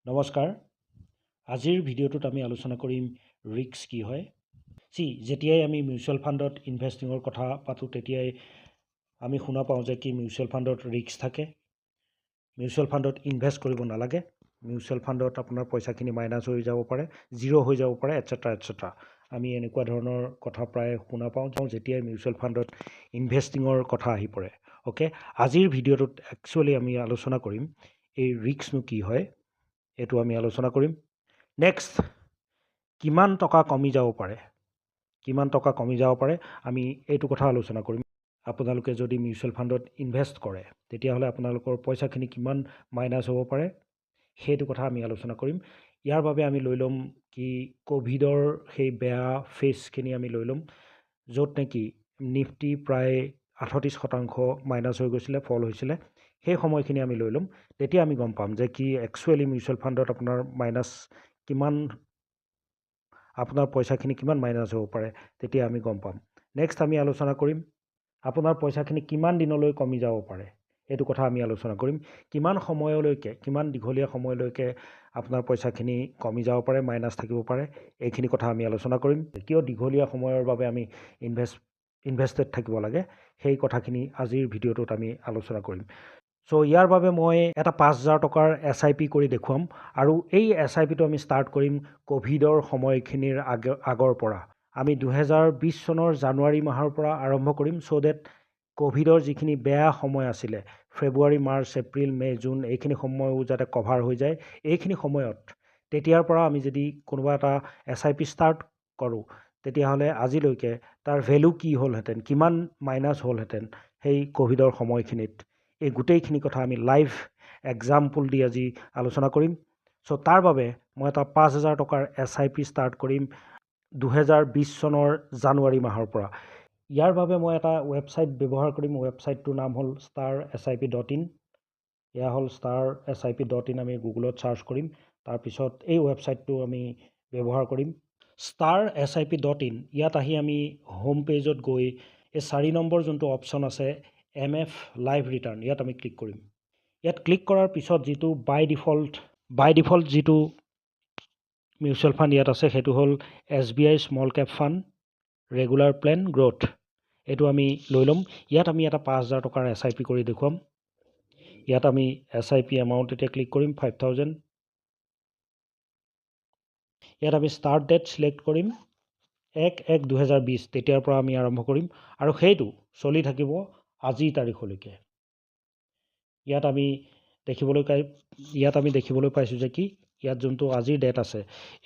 নমস্কাৰ আজিৰ ভিডিঅ'টোত আমি আলোচনা কৰিম ৰিস্ক কি হয় যেতিয়াই আমি মিউচুৱেল ফাণ্ডত ইনভেষ্টিঙৰ কথা পাতোঁ তেতিয়াই আমি শুনা পাওঁ যে কি মিউচুৱেল ফাণ্ডত ৰিস্ক থাকে মিউচুৱেল ফাণ্ডত ইনভেষ্ট কৰিব নালাগে মিউচুৱেল ফাণ্ডত আপোনাৰ পইচাখিনি মাইনাছ হৈ যাব পাৰে জিৰ' হৈ যাব পাৰে এটচেট্ৰা আমি এনেকুৱা ধৰণৰ কথা প্ৰায় শুনা পাওঁ যেতিয়াই মিউচুৱেল ফাণ্ডত ইনভেষ্টিঙৰ কথা আহি পৰে অ'কে আজিৰ ভিডিঅ'টোত একচুৱেলি আমি আলোচনা কৰিম এই ৰিস্কনো কি হয় এইটো আমি আলোচনা কৰিম নেক্সট কিমান টকা কমি যাব পাৰে আমি এইটো কথা আলোচনা কৰিম আপোনালোকে যদি মিউচুৱেল ফাণ্ডত ইনভেষ্ট কৰে তেতিয়াহ'লে আপোনালোকৰ পইচাখিনি কিমান মাইনাছ হ'ব পাৰে সেইটো কথা আমি আলোচনা কৰিম ইয়াৰ বাবে আমি লৈ ল'ম কি ক'ভিডৰ সেই বেয়া ফেজখিনি আমি লৈ ল'ম য'ত নেকি নিফটি প্ৰায় 38% মাইনাছ হৈ গৈছিলে ফল হৈছিলে সেই সময়খিনি আমি লৈ ল'ম তেতিয়া আমি গম পাম যে কি একচুৱেলি মিউচুৱেল ফাণ্ডত আপোনাৰ মাইনাছ কিমান আপোনাৰ পইচাখিনি কিমান মাইনাছ হ'ব পাৰে তেতিয়া আমি গম পাম নেক্সট আমি আলোচনা কৰিম আপোনাৰ পইচাখিনি কিমান দিনলৈ কমি যাব পাৰে এইটো কথা আমি আলোচনা কৰিম কিমান সময়লৈকে কিমান দীঘলীয়া সময়লৈকে আপোনাৰ পইচাখিনি কমি যাব পাৰে মাইনাছ থাকিব পাৰে এইখিনি কথা আমি আলোচনা কৰিম কিয় দীঘলীয়া সময়ৰ বাবে আমি ইনভেষ্টেড থাকিব লাগে সেই কথাখিনি আজিৰ ভিডিঅ'টোত আমি আলোচনা কৰিম ইয়াৰ বাবে মই এটা 5,000 টকাৰ SIP কৰি দেখুৱাম আৰু এই SIPটো আমি ষ্টাৰ্ট কৰিম ক'ভিডৰ সময়খিনিৰ আগৰ পৰা আমি 2020 চনৰ জানুৱাৰী মাহৰ পৰা আৰম্ভ কৰিম ডেট ক'ভিডৰ যিখিনি বেয়া সময় আছিলে ফেব্ৰুৱাৰী মাৰ্চ এপ্ৰিল মে জুন এইখিনি সময়ো যাতে কভাৰ হৈ যায় এইখিনি সময়ত তেতিয়াৰ পৰা আমি যদি কোনোবা এটা SIP ষ্টাৰ্ট কৰোঁ তেতিয়াহ'লে আজিলৈকে তাৰ ভেলু কি হ'লহেঁতেন কিমান মাইনাছ হ'লহেঁতেন সেই ক'ভিডৰ সময়খিনিত এই গোটেইখিনি কথা আমি লাইভ এক্সাম্পল দি আজি আলোচনা কৰিম তাৰ বাবে মই এটা 5,000 টকাৰ SIP ষ্টাৰ্ট কৰিম 2020 চনৰ জানুৱাৰী মাহৰ পৰা ইয়াৰ বাবে মই এটা ৱেবছাইট ব্যৱহাৰ কৰিম ৱেবছাইটটোৰ নাম হ'ল starsip.in এয়া হ'ল starsip.in আমি গুগলত চাৰ্চ কৰিম তাৰপিছত এই ৱেবছাইটটো আমি ব্যৱহাৰ কৰিম starsip.in ইয়াত আহি আমি হোম পেজত গৈ এই 4 নম্বৰ যোনটো অপশ্যন আছে MF লাইভ ৰিটাৰ্ণ ইয়াত আমি ক্লিক কৰিম ইয়াত ক্লিক কৰাৰ পিছত যিটো বাই ডিফল্ট যিটো মিউচুৱেল ফাণ্ড ইয়াত আছে সেইটো হ'ল SBI small cap fund regular plan growth এইটো আমি লৈ ল'ম ইয়াত আমি এটা 5,000 টকাৰ SIP কৰি দেখুৱাম ইয়াত আমি SIP এমাউণ্ট এতিয়া ক্লিক কৰিম 5,000 ইয়াত আমি ষ্টাৰ্ট ডেট ছিলেক্ট কৰিম 1/1/2020 তেতিয়াৰ পৰা আমি আৰম্ভ কৰিম আৰু সেইটো চলি থাকিব আজিৰ তাৰিখলৈকে ইয়াত আমি দেখিবলৈ পাইছোঁ যে কি ইয়াত যোনটো আজিৰ ডেট আছে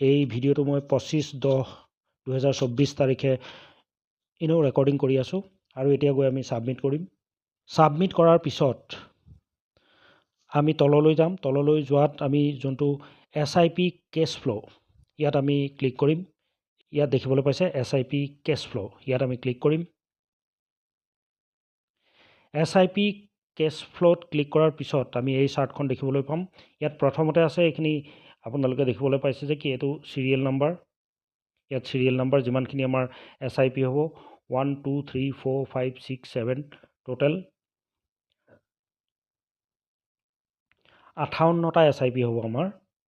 এই ভিডিঅ'টো মই 25/10/2024 তাৰিখে ৰেকৰ্ডিং কৰি আছোঁ আৰু এতিয়া গৈ আমি ছাবমিট কৰিম ছাবমিট কৰাৰ পিছত আমি তললৈ যাম তললৈ যোৱাত আমি যোনটো SIP কেছ ফ্ল' ইয়াত আমি ক্লিক কৰিম ইয়াত দেখিবলৈ পাইছে SIP কেছ ফ্ল' ইয়াত আমি ক্লিক কৰিম SIP কেছ ফ্ল'ত ক্লিক কৰাৰ পিছত আমি এই চাৰ্টখন দেখিবলৈ পাম ইয়াত প্ৰথমতে আছে এইখিনি আপোনালোকে দেখিবলৈ পাইছে যে কি এইটো চিৰিয়েল নাম্বাৰ ইয়াত চিৰিয়েল নাম্বাৰ যিমানখিনি আমাৰ SIP হ'ব 1 2 3 4 5 6 7 টোটেল 58টা SIP হ'ব আমাৰ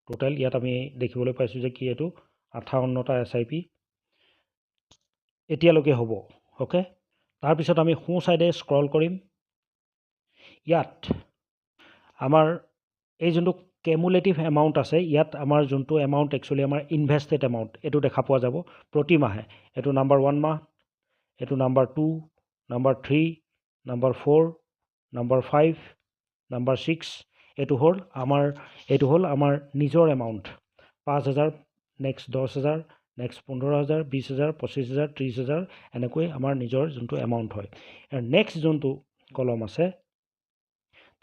টোটেল ইয়াত আমি দেখিবলৈ পাইছোঁ যে কি এইটো 58টা SIP এতিয়ালৈকে হ'ব অ'কে তাৰপিছত আমি সোঁ চাইডে স্ক্ৰল কৰিম ইয়াত আমাৰ এই যোনটো কেমুলেটিভ এমাউণ্ট আছে ইয়াত আমাৰ যোনটো এমাউণ্ট একচুৱেলি আমাৰ ইনভেষ্টেড এমাউণ্ট এইটো দেখা পোৱা যাব প্ৰতি মাহে এইটো নাম্বাৰ 1 মাহ এইটো number 2 number 3 number 4 number 5 number 6 এইটো হ'ল আমাৰ নিজৰ এমাউণ্ট 5,000 নেক্সট 10,000 নেক্সট 15,000 20,000 25,000 30,000 এনেকৈ আমাৰ নিজৰ যোনটো এমাউণ্ট হয় আৰু নেক্সট যোনটো কলম আছে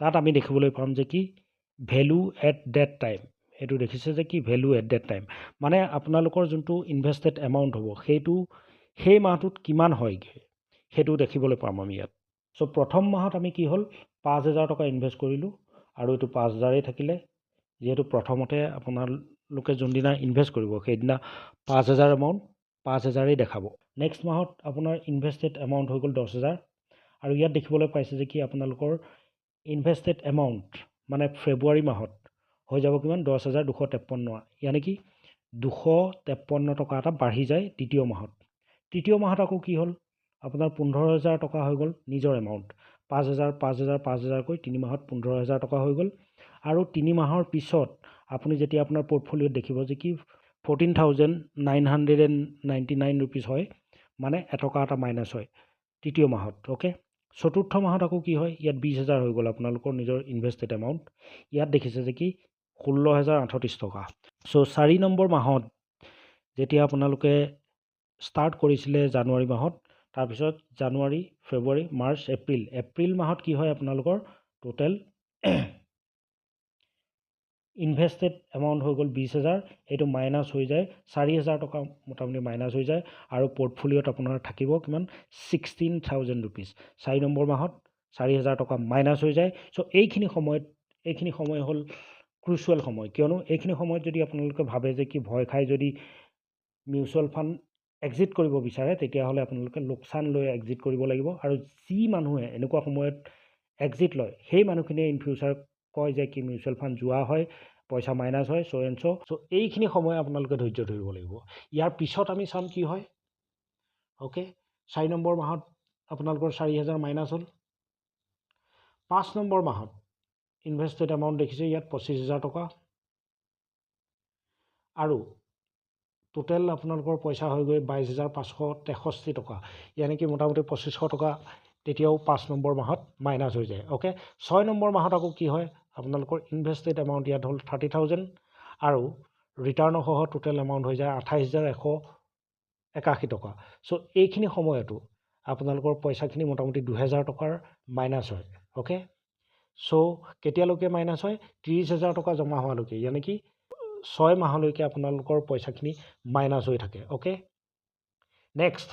তাত আমি দেখিবলৈ পাম যে কি ভেলু এট ডেট টাইম এইটো দেখিছে যে কি ভেলু এট ডেট টাইম মানে আপোনালোকৰ যোনটো ইনভেষ্টেড এমাউণ্ট হ'ব সেইটো সেই মাহটোত কিমান হয়গৈ সেইটো দেখিবলৈ পাম আমি ইয়াত প্ৰথম মাহত আমি কি হ'ল 5,000 টকা ইনভেষ্ট কৰিলোঁ আৰু এইটো 5,000 থাকিলে যিহেতু প্ৰথমতে আপোনালোকে যোনদিনা ইনভেষ্ট কৰিব সেইদিনা 5,000 এমাউণ্ট 5,000 দেখাব নেক্সট মাহত আপোনাৰ ইনভেষ্টেড এমাউণ্ট হৈ গ'ল 10,000 আৰু ইয়াত দেখিবলৈ পাইছে যে কি আপোনালোকৰ ইনভেষ্টেড এমাউণ্ট মানে ফেব্ৰুৱাৰী মাহত হৈ যাব কিমান 10,253 ইয়ানি কি 253 টকা এটা বাঢ়ি যায় তৃতীয় মাহত। তৃতীয় মাহত আকৌ কি হ'ল আপোনাৰ 15,000 টকা হৈ গ'ল নিজৰ এমাউণ্ট 5,000 5,000 5,000কৈ 3 মাহত 15,000 টকা হৈ গ'ল। আৰু 3 মাহৰ পিছত আপুনি যেতিয়া আপোনাৰ পৰ্টফলিঅ'ত দেখিব যে কি 14,999 ৰুপিজ হয়, মানে এটকা এটা মাইনাছ হয় তৃতীয় মাহত। অ'কে, চতুৰ্থ মাহত আকৌ কি হয় ইয়াত 20,000 হৈ গ'ল আপোনালোকৰ নিজৰ ইনভেষ্টেড এমাউণ্ট। ইয়াত দেখিছে যে কি 16,038 টকা। চ' 4 নম্বৰ মাহত যেতিয়া আপোনালোকে ষ্টাৰ্ট কৰিছিলে জানুৱাৰী মাহত, তাৰপিছত জানুৱাৰী ফেব্ৰুৱাৰী মাৰ্চ এপ্ৰিল মাহত কি হয় আপোনালোকৰ টোটেল ইনভেষ্টেড এমাউণ্ট হৈ গ'ল 20,000, এইটো মাইনাছ হৈ যায় 4,000 টকা মোটামুটি মাইনাছ হৈ যায় আৰু পৰ্টফলিঅ'ত আপোনাৰ থাকিব কিমান 16,000 ৰুপিজ। 4 নম্বৰ মাহত 4,000 টকা মাইনাছ হৈ যায়। চ' এইখিনি সময় হ'ল ক্ৰুচিয়েল সময়, কিয়নো এইখিনি সময়ত যদি আপোনালোকে ভাবে যে কি ভয় খাই যদি মিউচুৱেল ফাণ্ড এক্সিট কৰিব বিচাৰে, তেতিয়াহ'লে আপোনালোকে লোকচান লৈ এক্সিট কৰিব লাগিব। আৰু যি মানুহে এনেকুৱা সময়ত এক্সিট লয় সেই মানুহখিনিয়ে ইন ফিউচাৰ কয় যে কি মিউচুৱেল ফাণ্ড যোৱা হয়, পইচা মাইনাছ হয়, চ' এণ্ড চ' এইখিনি সময় আপোনালোকে ধৈৰ্য ধৰিব লাগিব। ইয়াৰ পিছত আমি চাম কি হয়। অ'কে, 4 নম্বৰ মাহত আপোনালোকৰ 4,000 মাইনাছ হ'ল। 5 নম্বৰ মাহত ইনভেষ্টেড এমাউণ্ট দেখিছে ইয়াত 25,000 টকা আৰু টোটেল আপোনালোকৰ পইচা হৈ গৈ 22,563 টকা, ইয়ানি কি মোটামুটি 2,500 টকা তেতিয়াও 5 নম্বৰ মাহত মাইনাছ হৈ যায়। অ'কে, 6 নম্বৰ মাহত আকৌ কি হয় আপোনালোকৰ ইনভেষ্টেড এমাউণ্ট ইয়াত হ'ল 30,000 আৰু ৰিটাৰ্ণৰ সহ টোটেল এমাউণ্ট হৈ যায় 28,181 টকা। চ' এইখিনি সময়তো আপোনালোকৰ পইচাখিনি মোটামুটি 2,000 টকাৰ মাইনাছ হয়। অ'কে, চ' কেতিয়ালৈকে মাইনাছ হয় 30,000 টকা জমা হোৱালৈকে, ইয়ানি কি 6 মাহলৈকে আপোনালোকৰ পইচাখিনি মাইনাছ হৈ থাকে। অ'কে, নেক্সট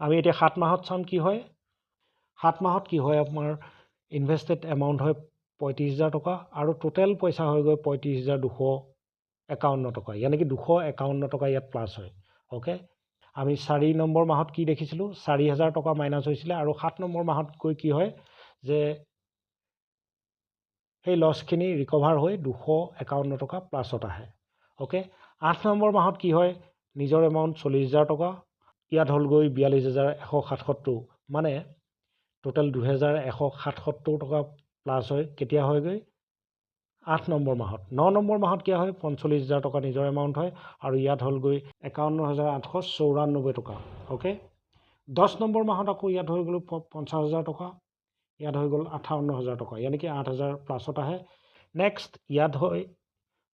আমি এতিয়া 7 মাহত চাম কি হয়। 7 মাহত কি হয় আপোনাৰ ইনভেষ্টেড এমাউণ্ট হয় 35,000 টকা আৰু টোটেল পইচা হৈ গৈ 35,251 টকা, ইয়ানি কি 251 টকা ইয়াত প্লাছ হয়। অ'কে, আমি 4 নম্বৰ মাহত কি দেখিছিলোঁ 4,000 টকা মাইনাছ হৈছিলে আৰু 7 নম্বৰ মাহত গৈ কি হয় যে সেই লছখিনি ৰিকভাৰ হৈ 251 টকা প্লাছত আহে। অ'কে, 8 নম্বৰ মাহত কি হয় নিজৰ এমাউণ্ট 40,000 টকা, ইয়াত হ'লগৈ 42,177, মানে টোটেল 2,177 টকা প্লাছ হয়। কেতিয়া হয়গৈ 8 নম্বৰ মাহত। 9 নম্বৰ মাহত কি হয় 45,000 টকা নিজৰ এমাউণ্ট হয় আৰু ইয়াত হ'লগৈ 51,894 টকা। অ'কে, 10 নম্বৰ মাহত আকৌ ইয়াত হৈ গ'ল 50,000 টকা, ইয়াত হৈ গ'ল 58,000 টকা, ইয়ানি কি 8,000 প্লাছত আহে। নেক্সট ইয়াত হয়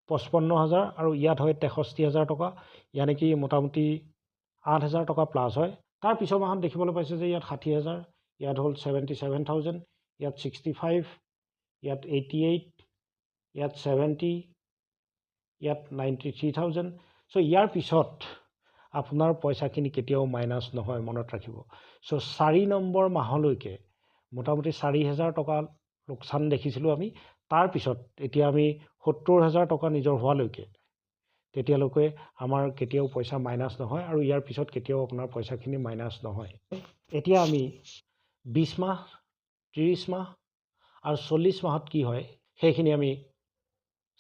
55,000 আৰু ইয়াত হয় 63,000 টকা, ইয়ানি কি মোটামুটি 8,000 টকা প্লাছ হয়। তাৰ পিছৰ মাহত দেখিবলৈ পাইছে যে ইয়াত 60,000, ইয়াত হ'ল 77,000, ইয়াত 65, ইয়াত 88, ইয়াত 70, ইয়াত 93,000। চ' ইয়াৰ পিছত আপোনাৰ পইচাখিনি কেতিয়াও মাইনাছ নহয়, মনত ৰাখিব। চ' 4 নম্বৰ মাহলৈকে মোটামুটি 4,000 টকা লোকচান দেখিছিলোঁ আমি। তাৰপিছত এতিয়া আমি 70,000 টকা নিজৰ হোৱালৈকে তেতিয়ালৈকে আমাৰ কেতিয়াও পইচা মাইনাছ নহয় আৰু ইয়াৰ পিছত কেতিয়াও আপোনাৰ পইচাখিনি মাইনাছ নহয়। এতিয়া আমি 20 মাহ 30 মাহ আৰু 40 মাহত কি হয় সেইখিনি আমি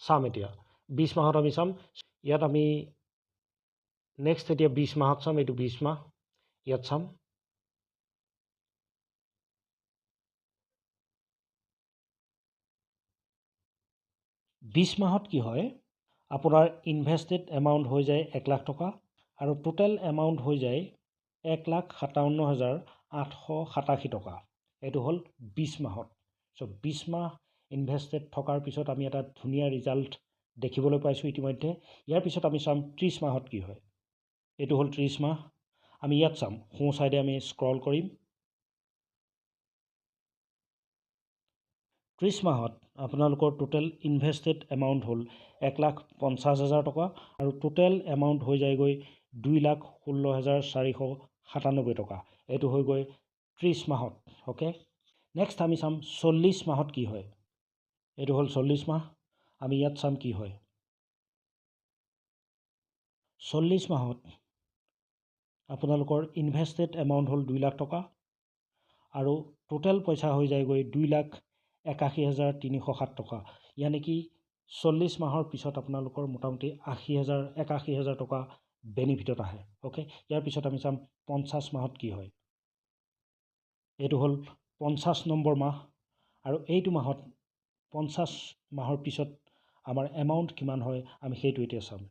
চাম। এতিয়া 20 মাহত আমি চাম। ইয়াত আমি নেক্সট এতিয়া 20 মাহত চাম। এইটো 20 মাহ ইয়াত চাম। বিছ মাহত কি হয় আপোনাৰ ইনভেষ্টেড এমাউণ্ট হৈ যায় 1 লাখ টকা আৰু টোটেল এমাউণ্ট হৈ যায় 1,57,887 টকা। এইটো হ'ল 20 মাহত। চ' 20 মাহ ইনভেষ্টেড থকাৰ পিছত আমি এটা ধুনীয়া ৰিজাল্ট দেখিবলৈ পাইছোঁ ইতিমধ্যে। ইয়াৰ পিছত আমি চাম 30 মাহত কি হয়। এইটো হ'ল 30 মাহ। আমি ইয়াত চাম, সোঁ ছাইডে আমি স্ক্ৰল কৰিম। 30 মাহত আপোনালোকৰ টোটেল ইনভেষ্টেড এমাউণ্ট হ'ল 1,50,000 টকা আৰু টোটেল এমাউণ্ট হৈ যায়গৈ 2,16,497 টকা। এইটো হৈ গৈ 30 মাহত। অ'কে, নেক্সট আমি চাম 40 মাহত কি হয়। এইটো হ'ল 40 মাহ। আমি ইয়াত চাম কি হয়। 40 মাহত আপোনালোকৰ ইনভেষ্টেড এমাউণ্ট হ'ল 2 লাখ টকা আৰু টোটেল পইচা হৈ যায়গৈ 2,81,307 টকা, ইয়ানি কি 40 মাহৰ পিছত আপোনালোকৰ মোটামুটি 81,000 টকা বেনিফিটত আহে। অ'কে, ইয়াৰ পিছত আমি চাম 50 মাহত কি হয়। এইটো হ'ল 50 নম্বৰ মাহ, আৰু এইটো মাহত 50 মাহৰ পিছত আমাৰ এমাউণ্ট কিমান হয় আমি সেইটো এতিয়া চাম।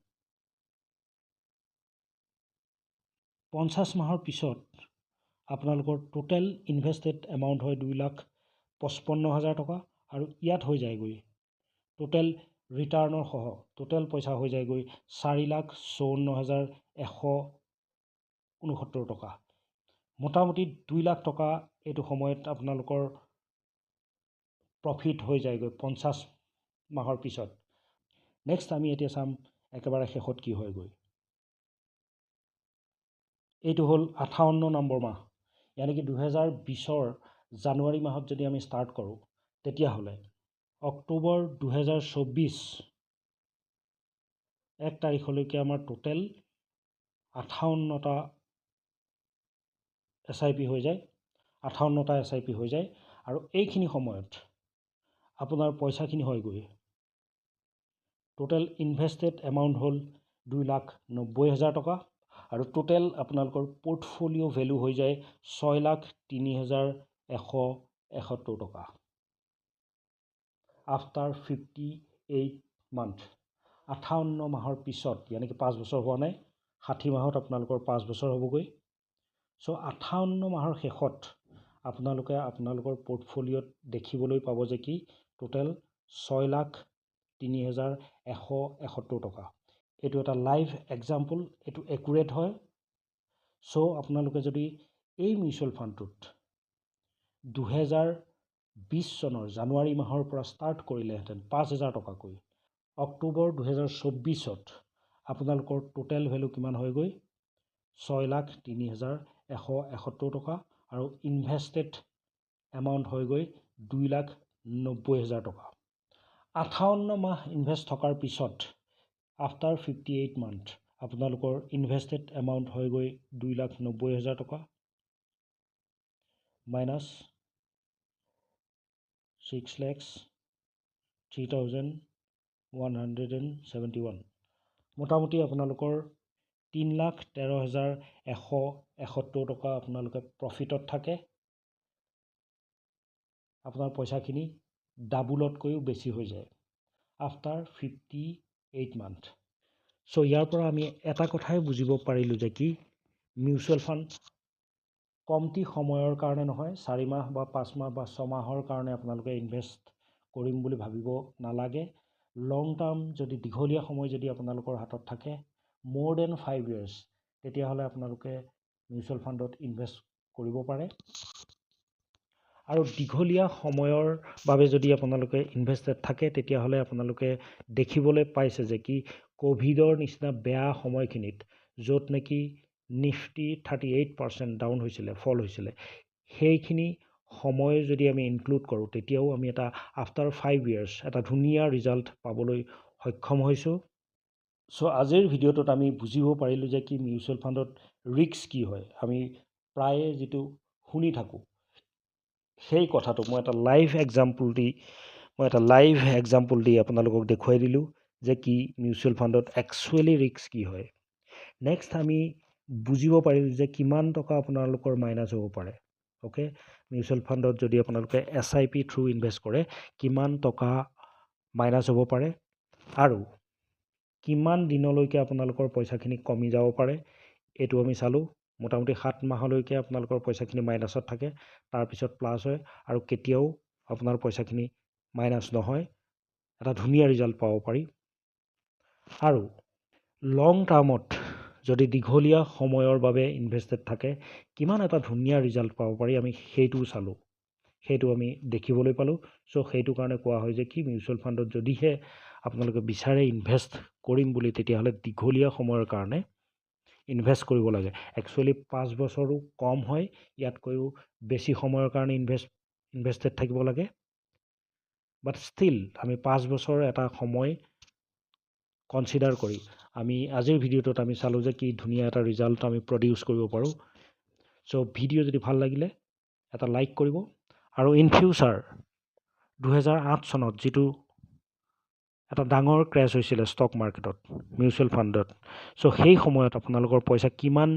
50 মাহৰ পিছত আপোনালোকৰ টোটেল ইনভেষ্টেড এমাউণ্ট হয় 2,55,000 টকা, আৰু ইয়াত হৈ যায়গৈ টোটেল ৰিটাৰ্ণৰ সহ টোটেল পইচা হৈ যায়গৈ 4,54,169 টকা। মোটামুটি 2 লাখ টকা এইটো সময়ত আপোনালোকৰ প্ৰফিট হৈ যায়গৈ 50 মাহৰ পিছত। নেক্সট আমি এতিয়া চাম একেবাৰে শেষত কি হয়গৈ। এইটো হ'ল 58 নম্বৰ মাহ, ইয়ানি কি 2020 জানুৱাৰী মাহত যদি আমি ষ্টাৰ্ট কৰোঁ তেতিয়াহ'লে অক্টোবৰ 2024 1 তাৰিখলৈকে আমাৰ টোটেল 58টা SIP হৈ যায়, 58টা SIP হৈ যায়, আৰু এইখিনি সময়ত আপোনাৰ পইচাখিনি হয়গৈ টোটেল ইনভেষ্টেড এমাউণ্ট হ'ল 2,90,000 টকা, আৰু টোটেল আপোনালোকৰ পৰ্টফলিঅ' ভেলু হৈ যায় 6,03,171 টকা আফটাৰ 58 মান্থ। 58 মাহৰ পিছত, ইয়ানি কি 5 বছৰ হোৱা নাই, 60 মাহত আপোনালোকৰ 5 বছৰ হ'বগৈ। চ' 58 মাহৰ শেষত আপোনালোকে আপোনালোকৰ পৰ্টফলিঅ'ত দেখিবলৈ পাব যে কি টোটেল 6,03,171 টকা। এইটো এটা লাইভ এক্সাম্পল, এইটো একুৰেট হয়। চ' আপোনালোকে যদি এই মিউচুৱেল ফাণ্ডটোত 2020 চনৰ জানুৱাৰী মাহৰ পৰা ষ্টাৰ্ট কৰিলেহেঁতেন 5,000 টকাকৈ, অক্টোবৰ 2024ত আপোনালোকৰ টোটেল ভেলু কিমান হয়গৈ 6,03,171 টকা, আৰু ইনভেষ্টেড এমাউণ্ট হয়গৈ 2,90,000 টকা। 58 মাহ ইনভেষ্ট থকাৰ পিছত আফটাৰ 58 মান্থ আপোনালোকৰ ইনভেষ্টেড এমাউণ্ট হয়গৈ 2,90,000 টকা মাইনাছ 6,03,171, মোটামুটি আপোনালোকৰ 3,13,171 টকা আপোনালোকে প্ৰফিটত থাকে। আপোনাৰ পইচাখিনি ডাবুলতকৈও বেছি হৈ যায় আফটাৰ 58 মান্থ। চ' ইয়াৰ পৰা আমি এটা কথাই বুজিব পাৰিলোঁ যে কি মিউচুৱেল ফাণ্ড কমটি সময়ৰ কাৰণে নহয়, 4 মাহ বা 5 মাহ বা 6 মাহৰ কাৰণে আপোনালোকে ইনভেষ্ট কৰিম বুলি ভাবিব নালাগে। লং টাৰ্ম যদি দীঘলীয়া সময় যদি আপোনালোকৰ হাতত থাকে more than 5 years, তেতিয়াহ'লে আপোনালোকে মিউচুৱেল ফাণ্ডত ইনভেষ্ট কৰিব পাৰে। আৰু দীঘলীয়া সময়ৰ বাবে যদি আপোনালোকে ইনভেষ্টেড থাকে তেতিয়াহ'লে আপোনালোকে দেখিবলৈ পাইছে যে কি ক'ভিডৰ নিচিনা বেয়া সময়খিনিত য'ত নেকি নিফটি 38% ডাউন হৈছিলে, ফল হৈছিলে, সেইখিনি সময় যদি আমি ইনক্লুড কৰোঁ তেতিয়াও আমি এটা আফটাৰ 5 years এটা ধুনীয়া ৰিজাল্ট পাবলৈ সক্ষম হৈছোঁ। চ' আজিৰ ভিডিঅ'টোত আমি বুজিব পাৰিলোঁ যে কি মিউচুৱেল ফাণ্ডত ৰিস্ক কি হয়। আমি প্ৰায়ে যিটো শুনি থাকোঁ সেই কথাটো মই এটা লাইভ এক্সাম্পল দি আপোনালোকক দেখুৱাই দিলোঁ যে কি মিউচুৱেল ফাণ্ডত একচুৱেলি ৰিস্ক কি হয়। নেক্সট আমি বুজিব পাৰিলোঁ যে কিমান টকা আপোনালোকৰ মাইনাছ হ'ব পাৰে। অ'কে, মিউচুৱেল ফাণ্ডত যদি আপোনালোকে SIP থ্ৰু ইনভেষ্ট কৰে কিমান টকা মাইনাছ হ'ব পাৰে, আৰু কিমান দিনলৈকে আপোনালোকৰ পইচাখিনি কমি যাব পাৰে এইটো আমি চালোঁ। মোটামুটি 7 মাহলৈকে আপোনালোকৰ পইচাখিনি মাইনাছত থাকে, তাৰপিছত প্লাছ হয়, আৰু কেতিয়াও আপোনাৰ পইচাখিনি মাইনাছ নহয়, এটা ধুনীয়া ৰিজাল্ট পাব পাৰি। আৰু লং টাৰ্মত যদি দীঘলীয়া সময়ৰ বাবে ইনভেষ্টেড থাকে কিমান এটা ধুনীয়া ৰিজাল্ট পাব পাৰি আমি সেইটোও চালোঁ, সেইটো আমি দেখিবলৈ পালোঁ। চ' সেইটো কাৰণে কোৱা হয় যে কি মিউচুৱেল ফাণ্ডত যদিহে আপোনালোকে বিচাৰে ইনভেষ্ট কৰিম বুলি তেতিয়াহ'লে দীঘলীয়া সময়ৰ কাৰণে ইনভেষ্ট কৰিব লাগে। একচুৱেলি 5 বছৰো কম হয়, ইয়াতকৈও বেছি সময়ৰ কাৰণে ইনভেষ্টেড থাকিব লাগে। বাট ষ্টিল আমি 5 বছৰ এটা সময় কনচিডাৰ কৰি আমি আজিৰ ভিডিঅ'টোত আমি চালোঁ যে কি ধুনীয়া এটা ৰিজাল্ট আমি প্ৰডিউচ কৰিব পাৰোঁ। চ' ভিডিঅ' যদি ভাল লাগিলে এটা লাইক কৰিব, আৰু ইন ফিউচাৰ 2008 চনত যিটো এটা ডাঙৰ ক্ৰেছ হৈছিলে ষ্টক মাৰ্কেটত, মিউচুৱেল ফাণ্ডত। চ' সেই সময়ত আপোনালোকৰ পইচা কিমান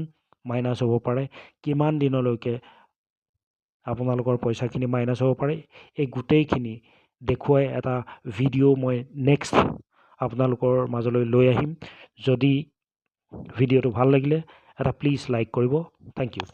মাইনাছ হ'ব পাৰে, কিমান দিনলৈকে আপোনালোকৰ পইচাখিনি মাইনাছ হ'ব পাৰে, এই গোটেইখিনি দেখুৱাই এটা ভিডিঅ' মই নেক্সট আপোনালোকৰ মাজলৈ লৈ আহিম। যদি ভিডিঅ'টো ভাল লাগিলে এটা প্লিজ লাইক কৰিব। Thank U.